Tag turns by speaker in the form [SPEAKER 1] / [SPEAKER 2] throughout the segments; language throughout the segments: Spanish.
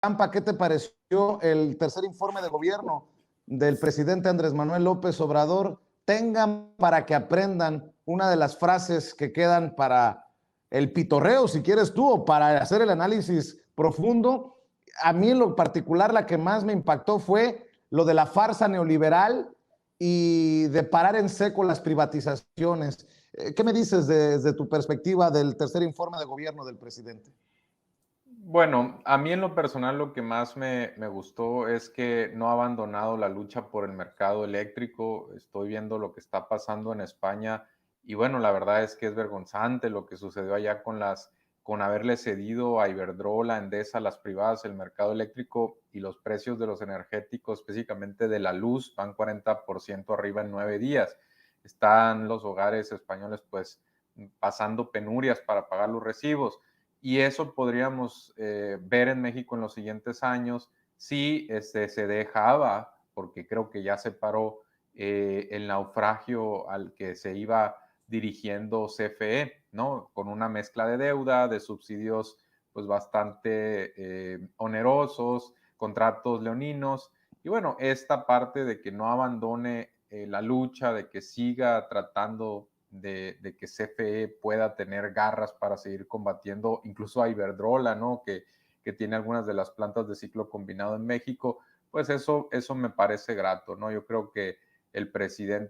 [SPEAKER 1] Campa, ¿qué te pareció el tercer informe de gobierno del presidente Andrés Manuel López Obrador? Tengan para que aprendan una de las frases que quedan para el pitorreo, si quieres tú, o para hacer el análisis profundo. A mí en lo particular la que más me impactó fue lo de la farsa neoliberal y de parar en seco las privatizaciones. ¿Qué me dices desde tu perspectiva del tercer informe de gobierno del presidente?
[SPEAKER 2] Bueno, a mí en lo personal lo que más me gustó es que no ha abandonado la lucha por el mercado eléctrico. Estoy viendo lo que está pasando en España y bueno, la verdad es que es vergonzante lo que sucedió allá con haberle cedido a Iberdrola, a Endesa, las privadas, el mercado eléctrico y los precios de los energéticos, específicamente de la luz, van 40% arriba en 9 días. Están los hogares españoles pues pasando penurias para pagar los recibos. Y eso podríamos ver en México en los siguientes años si se dejaba, porque creo que ya se paró el naufragio al que se iba dirigiendo CFE, ¿no? Con una mezcla de deuda, de subsidios pues bastante onerosos, contratos leoninos, y bueno, esta parte de que no abandone la lucha, de que siga tratando de que CFE pueda tener garras para seguir combatiendo, incluso a Iberdrola, ¿no? Que tiene algunas de las plantas de ciclo combinado en México, pues eso me parece grato, ¿no? Yo creo que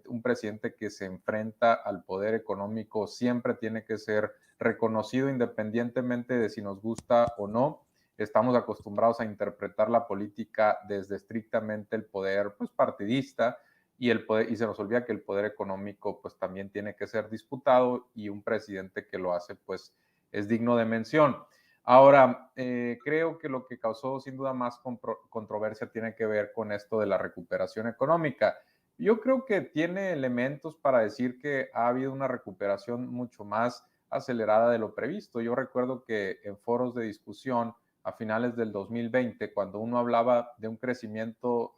[SPEAKER 2] un presidente que se enfrenta al poder económico siempre tiene que ser reconocido independientemente de si nos gusta o no. Estamos acostumbrados a interpretar la política desde estrictamente el poder pues, partidista, y se nos olvida que el poder económico pues también tiene que ser disputado, y un presidente que lo hace pues es digno de mención. Ahora, creo que lo que causó sin duda más controversia tiene que ver con esto de la recuperación económica. Yo creo que tiene elementos para decir que ha habido una recuperación mucho más acelerada de lo previsto. Yo recuerdo que en foros de discusión a finales del 2020, cuando uno hablaba de un crecimiento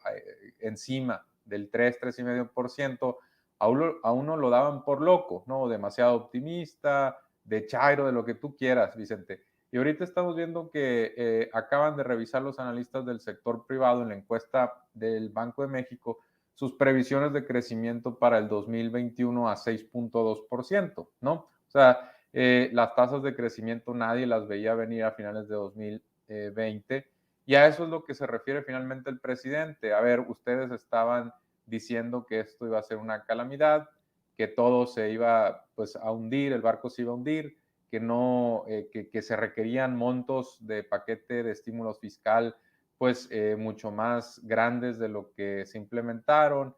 [SPEAKER 2] encima del 3,5%, a uno lo daban por loco, ¿no? Demasiado optimista, de chairo, de lo que tú quieras, Vicente. Y ahorita estamos viendo que acaban de revisar los analistas del sector privado en la encuesta del Banco de México sus previsiones de crecimiento para el 2021 a 6,2%, ¿no? O sea, las tasas de crecimiento nadie las veía venir a finales de 2020, y a eso es lo que se refiere finalmente el presidente. A ver, ustedes estaban diciendo que esto iba a ser una calamidad, que todo se iba pues a hundir, el barco se iba a hundir, que no, que se requerían montos de paquete de estímulos fiscal pues mucho más grandes de lo que se implementaron,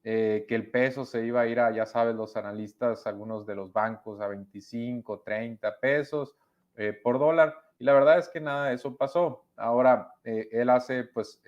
[SPEAKER 2] que el peso se iba a ir a, ya sabes, los analistas, algunos de los bancos, a 25, 30 pesos por dólar, y la verdad es que nada de eso pasó. Ahora, él hace pues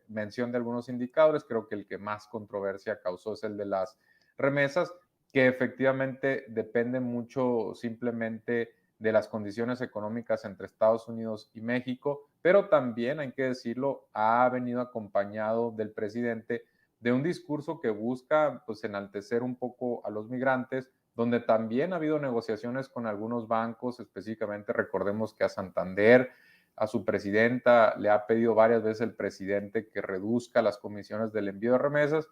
[SPEAKER 2] mención de algunos indicadores. Creo que el que más controversia causó es el de las remesas, que efectivamente depende mucho simplemente de las condiciones económicas entre Estados Unidos y México, pero también, hay que decirlo, ha venido acompañado del presidente de un discurso que busca pues enaltecer un poco a los migrantes, donde también ha habido negociaciones con algunos bancos. Específicamente recordemos que a Santander, a su presidenta, le ha pedido varias veces el presidente que reduzca las comisiones del envío de remesas.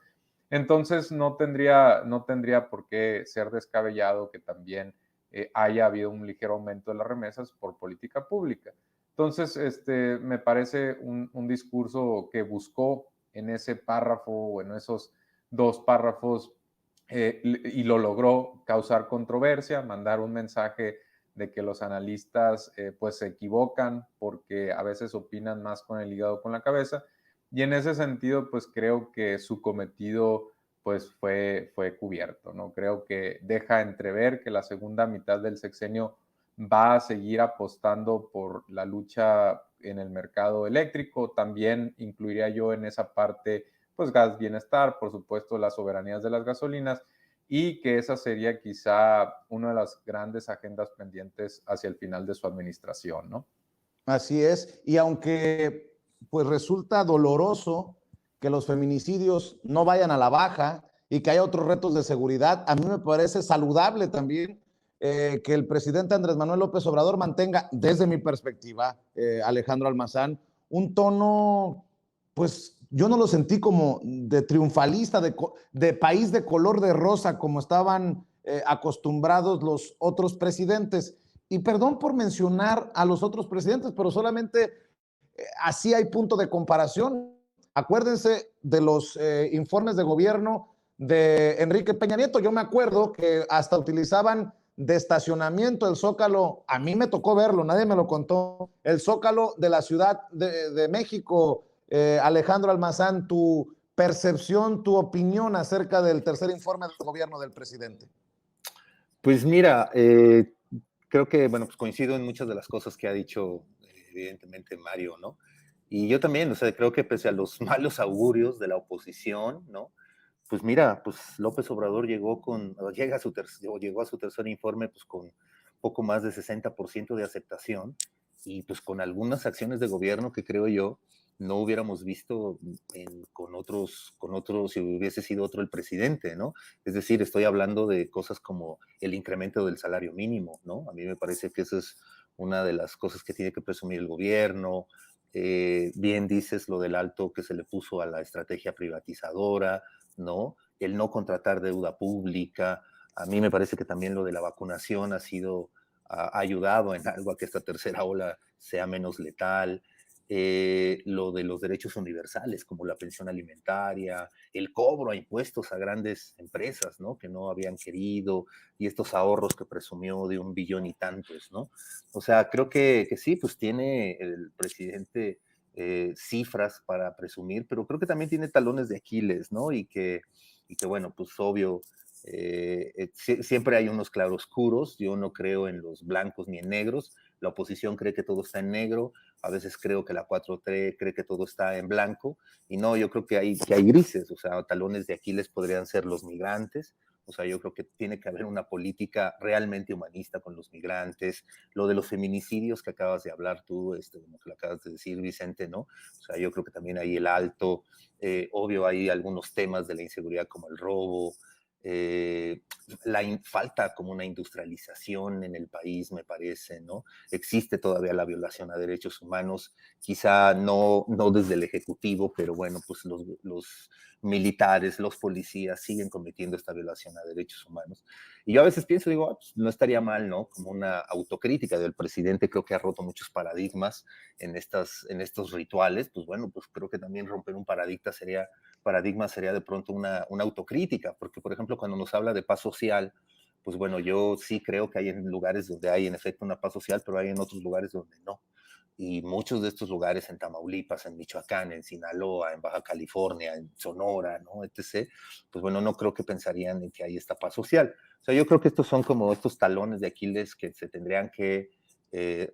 [SPEAKER 2] Entonces no tendría por qué ser descabellado que también haya habido un ligero aumento de las remesas por política pública. Entonces, me parece un discurso que buscó en ese párrafo o en esos dos párrafos, y lo logró, causar controversia, mandar un mensaje de que los analistas pues se equivocan porque a veces opinan más con el hígado que con la cabeza, y en ese sentido pues creo que su cometido pues fue cubierto, ¿no? Creo que deja entrever que la segunda mitad del sexenio va a seguir apostando por la lucha en el mercado eléctrico. También incluiría yo en esa parte pues gas bienestar, por supuesto las soberanías de las gasolinas, y que esa sería quizá una de las grandes agendas pendientes hacia el final de su administración, ¿no?
[SPEAKER 1] Así es, y aunque pues resulta doloroso que los feminicidios no vayan a la baja y que haya otros retos de seguridad, a mí me parece saludable también que el presidente Andrés Manuel López Obrador mantenga, desde mi perspectiva, Alejandro Almazán, un tono, pues yo no lo sentí como de triunfalista, de país de color de rosa, como estaban acostumbrados los otros presidentes. Y perdón por mencionar a los otros presidentes, pero solamente así hay punto de comparación. Acuérdense de los informes de gobierno de Enrique Peña Nieto. Yo me acuerdo que hasta utilizaban de estacionamiento el Zócalo. A mí me tocó verlo, nadie me lo contó. El Zócalo de la Ciudad de México. Alejandro Almazán, tu percepción, tu opinión acerca del tercer informe del gobierno del presidente.
[SPEAKER 3] Pues mira, creo que, bueno, pues coincido en muchas de las cosas que ha dicho, evidentemente, Mario, ¿no? Y yo también, o sea, creo que pese a los malos augurios de la oposición, ¿no? Pues mira, pues López Obrador llegó a su tercer informe pues con poco más de 60% de aceptación y pues con algunas acciones de gobierno que creo yo no hubiéramos visto con otros, si hubiese sido otro el presidente, ¿no? Es decir, estoy hablando de cosas como el incremento del salario mínimo, ¿no? A mí me parece que eso es una de las cosas que tiene que presumir el gobierno. Bien dices lo del alto que se le puso a la estrategia privatizadora, ¿no? El no contratar deuda pública. A mí me parece que también lo de la vacunación ha ayudado en algo a que esta tercera ola sea menos letal. Lo de los derechos universales, como la pensión alimentaria, el cobro a impuestos a grandes empresas, ¿no? Que no habían querido, y estos ahorros que presumió de 1 billón y tantos, ¿no? O sea, creo que sí, pues tiene el presidente cifras para presumir, pero creo que también tiene talones de Aquiles, ¿no? Y que bueno, pues obvio, siempre hay unos claroscuros, yo no creo en los blancos ni en negros, la oposición cree que todo está en negro, a veces creo que la 4T cree que todo está en blanco, y no, yo creo que hay grises, o sea, talones de Aquiles podrían ser los migrantes, o sea, yo creo que tiene que haber una política realmente humanista con los migrantes. Lo de los feminicidios que acabas de hablar tú, como que lo acabas de decir, Vicente, ¿no? O sea, yo creo que también hay el alto, obvio hay algunos temas de la inseguridad como el robo, falta como una industrialización en el país, me parece, ¿no? Existe todavía la violación a derechos humanos, quizá no desde el Ejecutivo, pero bueno, pues los militares, los policías siguen cometiendo esta violación a derechos humanos. Y yo a veces pienso, digo, pues no estaría mal, ¿no? Como una autocrítica del presidente, creo que ha roto muchos paradigmas en estos rituales, pues bueno, pues creo que también romper un paradigma sería de pronto una autocrítica, porque por ejemplo cuando nos habla de paz social, pues bueno, yo sí creo que hay en lugares donde hay en efecto una paz social, pero hay en otros lugares donde no. Y muchos de estos lugares en Tamaulipas, en Michoacán, en Sinaloa, en Baja California, en Sonora, ¿no? etc., pues bueno, no creo que pensarían en que hay esta paz social. O sea, yo creo que estos son como estos talones de Aquiles que se tendrían que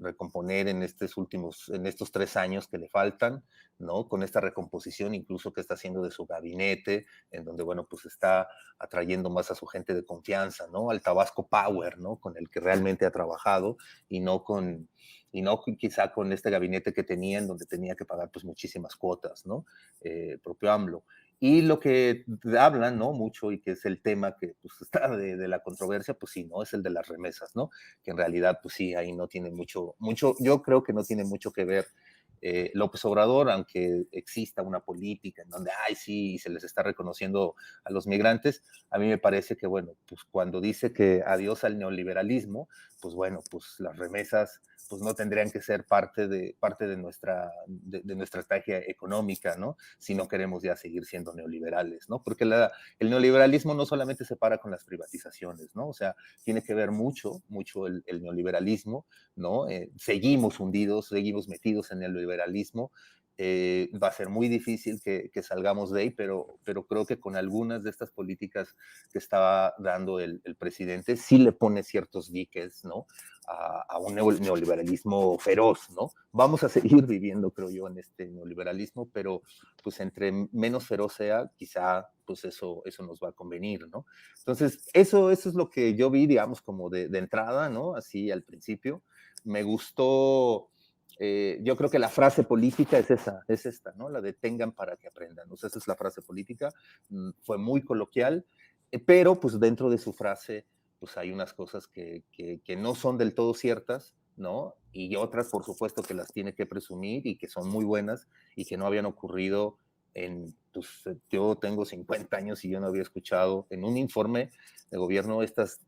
[SPEAKER 3] recomponer en estos 3 años que le faltan, ¿no? Con esta recomposición incluso que está haciendo de su gabinete, en donde, bueno, pues está atrayendo más a su gente de confianza, ¿no? Al Tabasco Power, ¿no? Con el que realmente ha trabajado y no quizá con este gabinete que tenía, en donde tenía que pagar pues muchísimas cuotas, ¿no? Propio AMLO. Y lo que hablan, ¿no? Mucho, y que es el tema que pues, está de la controversia, pues sí, ¿no? Es el de las remesas, ¿no? Que en realidad, pues sí, ahí no tiene mucho, yo creo que no tiene mucho que ver López Obrador, aunque exista una política en donde, ay, sí, se les está reconociendo a los migrantes, a mí me parece que, bueno, pues cuando dice que adiós al neoliberalismo, pues bueno, pues las remesas pues no tendrían que ser parte de nuestra estrategia económica, ¿no? Si no queremos ya seguir siendo neoliberales, ¿no? Porque el neoliberalismo no solamente se para con las privatizaciones, ¿no? O sea, tiene que ver mucho el neoliberalismo, ¿no? Seguimos hundidos, seguimos metidos en el neoliberalismo. Va a ser muy difícil que salgamos de ahí, pero creo que con algunas de estas políticas que estaba dando el presidente, sí le pone ciertos diques, ¿no? A un neoliberalismo feroz, ¿no? Vamos a seguir viviendo, creo yo, en este neoliberalismo, pero pues entre menos feroz sea, quizá pues eso nos va a convenir, ¿no? Entonces, eso es lo que yo vi, digamos, como de entrada, ¿no? Así al principio. Me gustó, yo creo que la frase política es esta, ¿no? La de tengan para que aprendan. O sea, esa es la frase política. Fue muy coloquial, pero pues dentro de su frase, pues hay unas cosas que no son del todo ciertas, ¿no? Y otras, por supuesto, que las tiene que presumir y que son muy buenas y que no habían ocurrido pues, yo tengo 50 años y yo no había escuchado en un informe de gobierno estas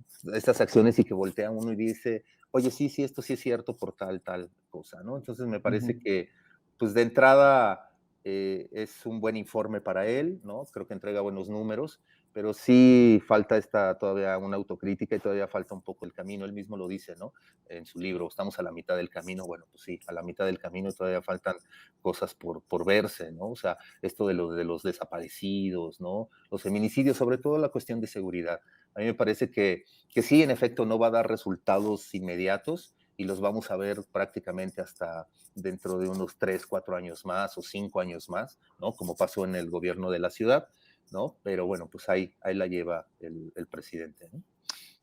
[SPEAKER 3] acciones y que voltea uno y dice, oye, sí, esto sí es cierto por tal cosa, ¿no? Entonces me parece que, pues de entrada, es un buen informe para él, ¿no? Creo que entrega buenos números, pero sí falta todavía una autocrítica y todavía falta un poco el camino. Él mismo lo dice, ¿no? En su libro, estamos a la mitad del camino. Bueno, pues sí, a la mitad del camino todavía faltan cosas por verse, ¿no? O sea, esto de los desaparecidos, ¿no? Los feminicidios, sobre todo la cuestión de seguridad. A mí me parece que sí, en efecto, no va a dar resultados inmediatos y los vamos a ver prácticamente hasta dentro de unos 3, 4 años más o 5 años más, ¿no? Como pasó en el gobierno de la ciudad, ¿no? Pero bueno, pues ahí la lleva el presidente, ¿no?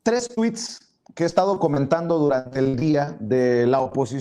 [SPEAKER 1] 3 tweets que he estado comentando durante el día de la oposición